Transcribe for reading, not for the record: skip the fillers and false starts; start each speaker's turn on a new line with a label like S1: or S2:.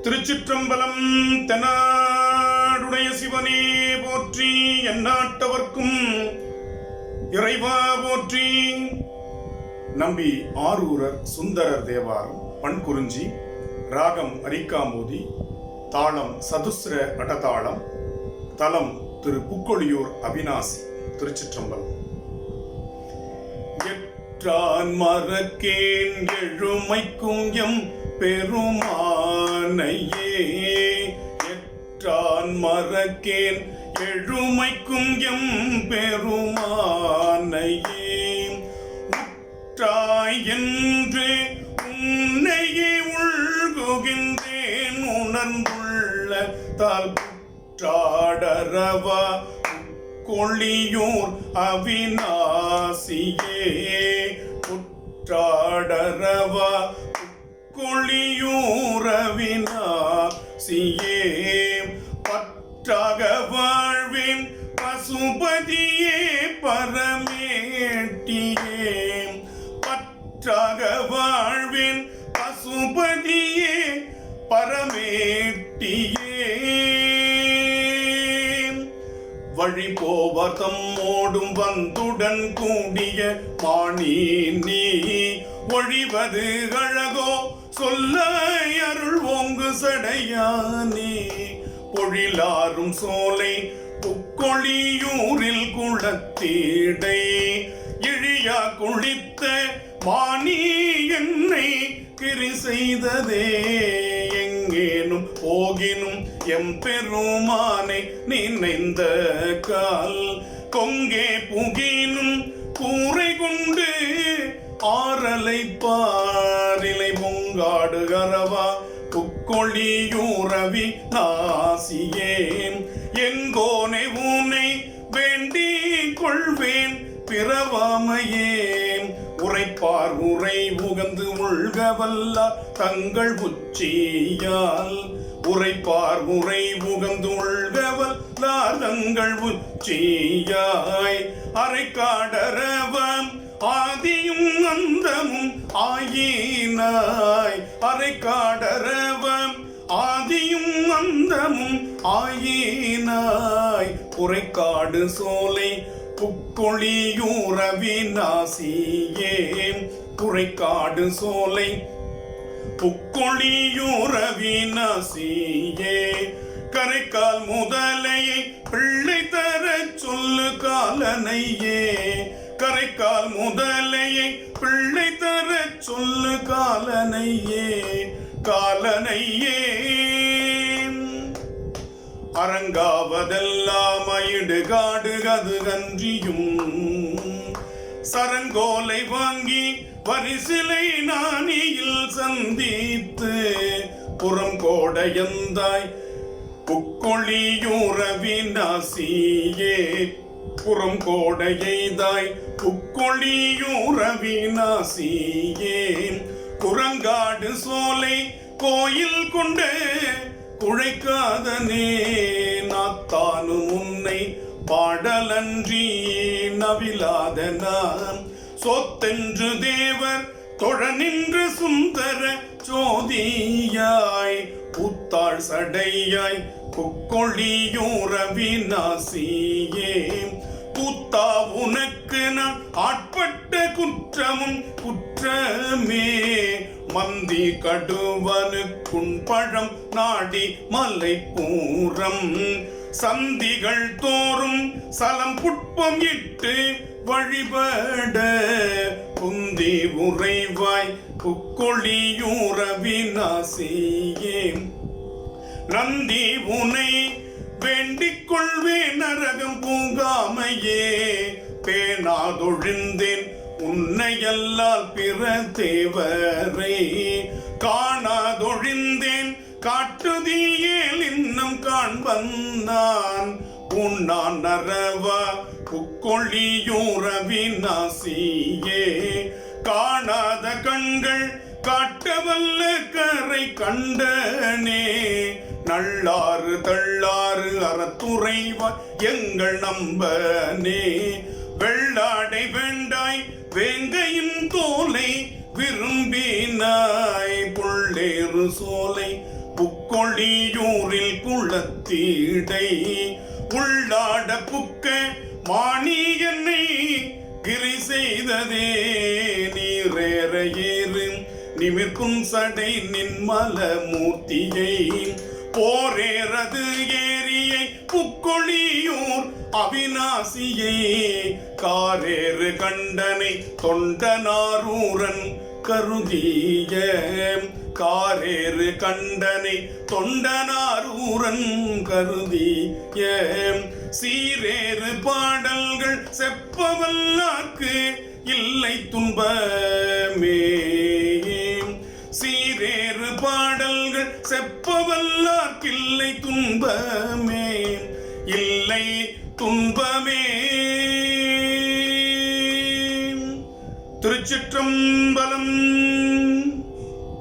S1: திருச்சிற்றம்பலம். தென்னாடுடைய சிவனே போற்றி, எந்நாட்டவர்க்கும் இறைவா போற்றி. நம்பி ஆரூரர் சுந்தரர் தேவாரம். பண்குறிஞ்சி, ராகம் அரிக்காமோதி, தாளம் சதுஸ்ர அடதாளம், தலம் திரு புக்கொழியூர் அவிநாசி. திருச்சிற்றம்பலம். எற்றான் மறக்கேன் எழுமைக்கும் எம் பெருமானையே, எற்றான் மறக்கேன் எழுமைக்கும் எம் பெருமானையே, உற்றாய் என்று உன்னையே உள்குகின்றேன் உணர்ந்துள்ள தால் புற்றாடரவா கொளியூர் அவிநாசியே, புற்றாடரவா கொளியூர் அவிநாசியே, பற்றாக வாழ்வேன் பசுபதியே பரமேட்டியே, பற்றாக வாழ்வேன் பசுபதியே பரமேட்டியே, வழி போவர் தம்மோடும் வந்துடன் கூடிய மாணி நீ ஒழிவது அழகோ சொல்ல அருள் ஓங்கு சடையானே, பொழிலாரும் சோலை புக்கொழியூரில் குளத்தீடை இழியா குளித்த மாணி என்னை கிரி செய்ததே, எங்கேனும் போகினும் எம் பெருமானை நினைந்த கால் கொங்கே புகினும் கூரை கொண்டு ஆரலை பாரிலை பொங்காடு கரவா புக்கொழியூர் அவிநாசியே, எங்கோனை ஊனை வேண்டிக் கொள்வேன் பிறவாமையே, உரைப்பார் உரை உகந்து உள்கவல்ல தங்கள் உச்சியால், உரைப்பார் உரை உகந்து உள்கவல்லார் தங்கள் உச்சியாய், அரைக்காடரவம் ஆதியும் அந்தமும் ஆயினாய், அரைக்காடரவம் ஆதியும் அந்தமும் ஆயினாய், புரைக்காடு சோலை புக்கொழியூர் அவிநாசியே, புரைக்காடு சோலை புக்கொழியூர் அவிநாசியே, கரைக்கால் முதலையை பிள்ளை தர சொல்லு காலனையே, கரைக்கால் முதலையை பிள்ளை தர சொல்லு காலனையே, காலனையே, அரங்காவதெல்லாம் இடுகாடு அது கன்றியும் சரங்கோலை வாங்கி பரிசிலை நாணியில் சந்தித்து புறம் கோடையந்தாய் புக்கொழியூர் அவிநாசியே, புறம் கோடையைதாய் புக்கொழியூர் அவிநாசியே, குரங்காடு சோலை கோயில் கொண்ட குழைக்காதனே, நாத்தானும் உன்னை பாடலன்றி நவிலாத நான் சொத்தென்று தேவர் தொழ நின்று சுந்தர சோதியாய், புத்தாள் சடையாய் புக்கொழியூர் அவிநாசியே, புத்தா உனக்கு நான் ஆட்பட்ட குற்றமும் குற்றமே, மந்தி கடுவனுக்குன் பழம் நாடி மலை பூரம் சந்திகள் தோறும் சலம் புட்பம் இட்டு வழிபட புந்தி உறைவாய் புக்கொழியூர் அவிநாசியே, நந்தி உனை வேண்டிக் கொள்வேன் நரகம் பூங்காமையே, பேணாதொழிந்தேன் உன்னையல்லால் பிற தேவரை காணாதொழிந்தேன் காட்டுதீயேல் இன்னும் காண்பன் நான், உண்ணான் நரவா புக்கொழியூர் அவிநாசியே, காணாத கண்கள் காட்டவல்ல கரை கண்டனே, நல்லாறு தள்ளாறு அறத்துறைவா எங்கள் நம்பனே, வெள்ளாடை வேண்டாய் வேங்கையின் தோலை விரும்பினாய், புள்ளேறு சோலை புக்கொழியூரில் குளத்தீடை உள்ளாட புக்க மாணி என்னை கிரி செய்ததே நீரேற ஏறு நிமிர்க்கும் சடை நின்மல மூர்த்தியை போரேறது ஏரியை புக்கொழியூர் அவிநாசியை காரேறு கண்டனை தொண்டனாரூரன் கருதிய காரேறு கண்டனை தொண்டனாரூரன் கருதிய சீரேறு பாடல்கள் செப்பவல்லாக்கு இல்லை துன்பமே சீரேறு பாடல்கள் செப்பவல்லாக்கில்லை துன்பமே இல்லை துன்பமே. திருச்சிற்றம்பலம்.